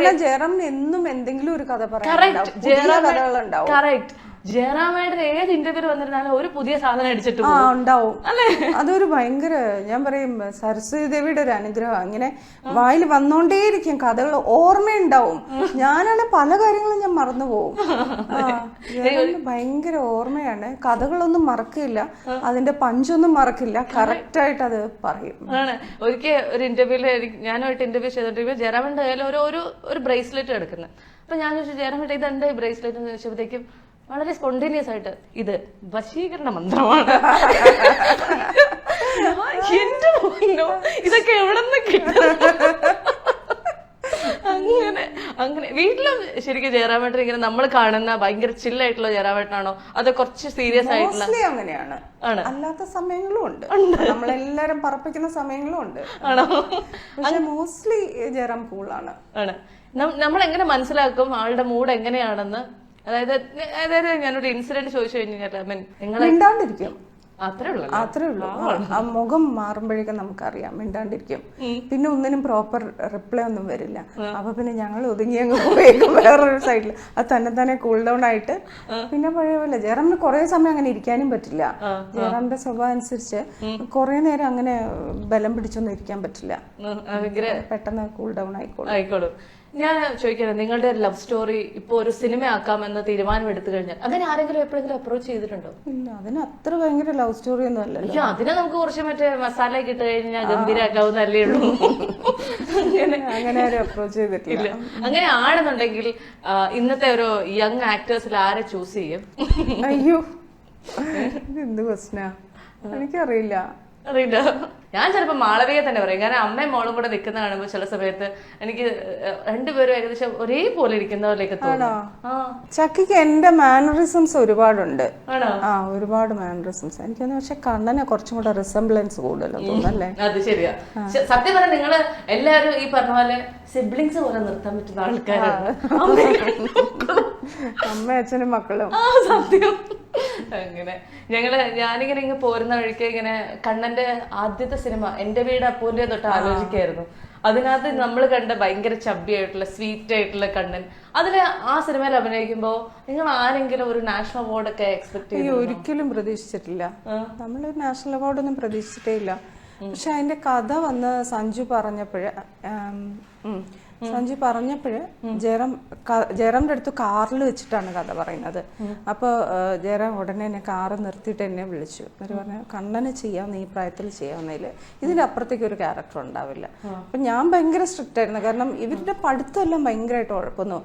കാരണം ജയറാമിന് എന്നും എന്തെങ്കിലും ഒരു കഥ പറയാനുണ്ടാവും. കറക്റ്റ്. ജയറാമേട്ടൻ ഏത് ഇന്റർവ്യൂ വന്നിരുന്നാലും ഒരു പുതിയ സാധനം അടിച്ചിട്ട് ഉണ്ടാവും. അതൊരു ഭയങ്കര, ഞാൻ പറയും സരസ്വതി ദേവിയുടെ ഒരു അനുഗ്രഹം. അങ്ങനെ വായിൽ വന്നോണ്ടേയിരിക്കും കഥകൾ, ഓർമ്മയുണ്ടാവും. ഞാനാണ് പല കാര്യങ്ങളും ഞാൻ മറന്നുപോകും. ഭയങ്കര ഓർമ്മയാണ്, കഥകളൊന്നും മറക്കില്ല, അതിന്റെ പഞ്ചൊന്നും മറക്കില്ല, കറക്റ്റ് ആയിട്ട് അത് പറയും. ഒരിക്കൽ ഒരു ഇന്റർവ്യൂല് ഞാനായിട്ട് ഇന്റർവ്യൂ ചെയ്തോണ്ടിരിക്കുമ്പോൾ ജയറാമേട്ടൻ്റെ കയ്യിൽ ഒരു ബ്രേസ്ലെറ്റ് എടുക്കുന്നത്. അപ്പൊ ഞാൻ ചോദിച്ചു ജയറാമേട്ടൻ ഇതെന്താ ഈ ബ്രേസ്ലെറ്റ് എന്ന് ചോദിച്ചപ്പോഴത്തേക്കും വളരെ സ്പോണ്ടേനിയസ് ആയിട്ട് ഇത് വശീകരണ മന്ത്രമാണ്. എന്റെ മോനോ ഇതൊക്കെ എവിടെന്ന് കിട്ടും? അങ്ങനെ വീട്ടിലും ശരിക്കും ജയറാമേട്ടൻ ഇങ്ങനെ നമ്മൾ കാണുന്ന ഭയങ്കര ചില്ലായിട്ടുള്ള ജയറാമേട്ടനാണോ അതോ കുറച്ച് സീരിയസ് ആയിട്ടുള്ള? അങ്ങനെയാണ്, അല്ലാത്ത സമയങ്ങളും ഉണ്ട്, നമ്മളെല്ലാരും പറപ്പിക്കുന്ന സമയങ്ങളും ഉണ്ട്. ആണോ? പക്ഷെ മോസ്റ്റ്ലി ജയറാം കൂളാണ്. ആണ്. നമ്മൾ എങ്ങനെ മനസ്സിലാക്കും ആളുടെ മൂഡ് എങ്ങനെയാണെന്ന്? അതായത് ഞാനൊരു ഇൻസിഡന്റ് ചോദിച്ചു കഴിഞ്ഞാൽ മിണ്ടാണ്ടിരിക്കും, അത്രേ ഉള്ളൂ. ആ മുഖം മാറുമ്പോഴേക്കും നമുക്കറിയാം മിണ്ടാണ്ടിരിക്കും. പിന്നെ ഒന്നിനും പ്രോപ്പർ റിപ്ലൈ ഒന്നും വരില്ല. അപ്പൊ പിന്നെ ഞങ്ങൾ ഒതുങ്ങി അങ്ങ് പോയേക്കും വേറൊരു സൈഡിൽ. അത് തന്നെ കൂൾ ഡൗൺ ആയിട്ട് പിന്നെ പഴയ പോലെ. ജയറാമിന് കുറെ സമയം അങ്ങനെ ഇരിക്കാനും പറ്റില്ല. ജയറാമിന്റെ സ്വഭാവം അനുസരിച്ച് കുറെ നേരം അങ്ങനെ ബലം പിടിച്ചൊന്നും ഇരിക്കാൻ പറ്റില്ല. പെട്ടെന്ന് കൂൾ ഡൗൺ ആയിക്കോളും. ഞാൻ ചോദിക്കുന്നത്, നിങ്ങളുടെ ലവ് സ്റ്റോറി ഇപ്പൊ ഒരു സിനിമ ആക്കാമെന്ന് തീരുമാനം എടുത്തു കഴിഞ്ഞാൽ അങ്ങനെ ആരെങ്കിലും എപ്പോഴെങ്കിലും അപ്രോച്ച് ചെയ്തിട്ടുണ്ടോ? ഇല്ല, അതിന് അത്ര ഭയങ്കര ലവ് സ്റ്റോറി ഒന്നും അല്ലല്ലോ. അതിനെ നമുക്ക് കുറച്ച് മറ്റേ മസാല ഒക്കെ ഇട്ട് കഴിഞ്ഞാൽ ഗംഭീരാക്കാവുന്നല്ലേ ഉള്ളൂ. അങ്ങനെ ആരും അപ്രോച്ച് ചെയ്തിട്ടില്ല. അങ്ങനെ ആണെന്നുണ്ടെങ്കിൽ ഇന്നത്തെ ഒരു യങ് ആക്ടേഴ്സിൽ ആരെ ചൂസ് ചെയ്യും? അയ്യോ, എന്ത് ക്വസ്റ്റ്യനാ, എനിക്കറിയില്ല. അറിയില്ല. ഞാൻ ചിലപ്പോ മാളവിയെ തന്നെ പറയും. കാരണം അമ്മയും മോളും കൂടെ നിൽക്കുന്ന കാണുമ്പോൾ ചില സമയത്ത് എനിക്ക് രണ്ടുപേരും ഏകദേശം ഒരേപോലെ ഇരിക്കുന്ന പോലെയൊക്കെ തോന്നും. ചക്കിക്ക് എന്റെ മാനറിസംസ് ഒരുപാടുണ്ട്. ഒരുപാട് മാനറിസംസ് എനിക്കൊന്ന്. പക്ഷെ കണ്ണനെ കുറച്ചും കൂടെ റിസംബ്ലൻസ് കൂടുതലും തോന്നല്ലേ? അത് ശരിയാ. സത്യം പറഞ്ഞാൽ നിങ്ങള് എല്ലാരും ഈ പറഞ്ഞ പോലെ സിബ്ലിങ്സ് പോലെ നിർത്താൻ പറ്റുന്ന ആൾക്കാരാണ്. അമ്മ അച്ഛനും മക്കളും. സത്യം. അങ്ങനെ ഞാനിങ്ങനെ ഇങ്ങനെ പോരുന്ന വഴിക്ക് ഇങ്ങനെ കണ്ണന്റെ ആദ്യത്തെ സിനിമ എന്റെ വീട് അപ്പൂന്റെ തൊട്ട് ആലോചിക്കായിരുന്നു. അതിനകത്ത് നമ്മൾ കണ്ട ഭയങ്കര ചബ്ബിയായിട്ടുള്ള സ്വീറ്റ് ആയിട്ടുള്ള കണ്ണൻ, അതില് ആ സിനിമയിൽ അഭിനയിക്കുമ്പോ നിങ്ങൾ ആരെങ്കിലും ഒരു നാഷണൽ അവാർഡ് ഒക്കെ എക്സ്പെക്ട് ചെയ്തു? ഒരിക്കലും പ്രതീക്ഷിച്ചിട്ടില്ല. നമ്മളൊരു നാഷണൽ അവാർഡൊന്നും പ്രതീക്ഷിച്ചിട്ടേ ഇല്ല. പക്ഷെ അതിന്റെ കഥ വന്ന് സഞ്ജു പറഞ്ഞപ്പോഴ് ജയറാമിന്റെ അടുത്ത് കാറിൽ വെച്ചിട്ടാണ് കഥ പറയുന്നത്. അപ്പൊ ജയറാം ഉടനെ എന്നെ കാറ് നിർത്തിയിട്ട് എന്നെ വിളിച്ചു. എന്നിട്ട് പറഞ്ഞു, കണ്ണന് ചെയ്യാവുന്ന ഈ പ്രായത്തിൽ ചെയ്യാവുന്നതിൽ ഇതിന്റെ അപ്പുറത്തേക്ക് ഒരു ക്യാരക്ടർ ഉണ്ടാവില്ല. അപ്പൊ ഞാൻ ഭയങ്കര സ്ട്രിക്റ്റ് ആയിരുന്നു. കാരണം ഇവരുടെ പഠിത്തമെല്ലാം ഭയങ്കരമായിട്ട് ഉഴപ്പുന്നു.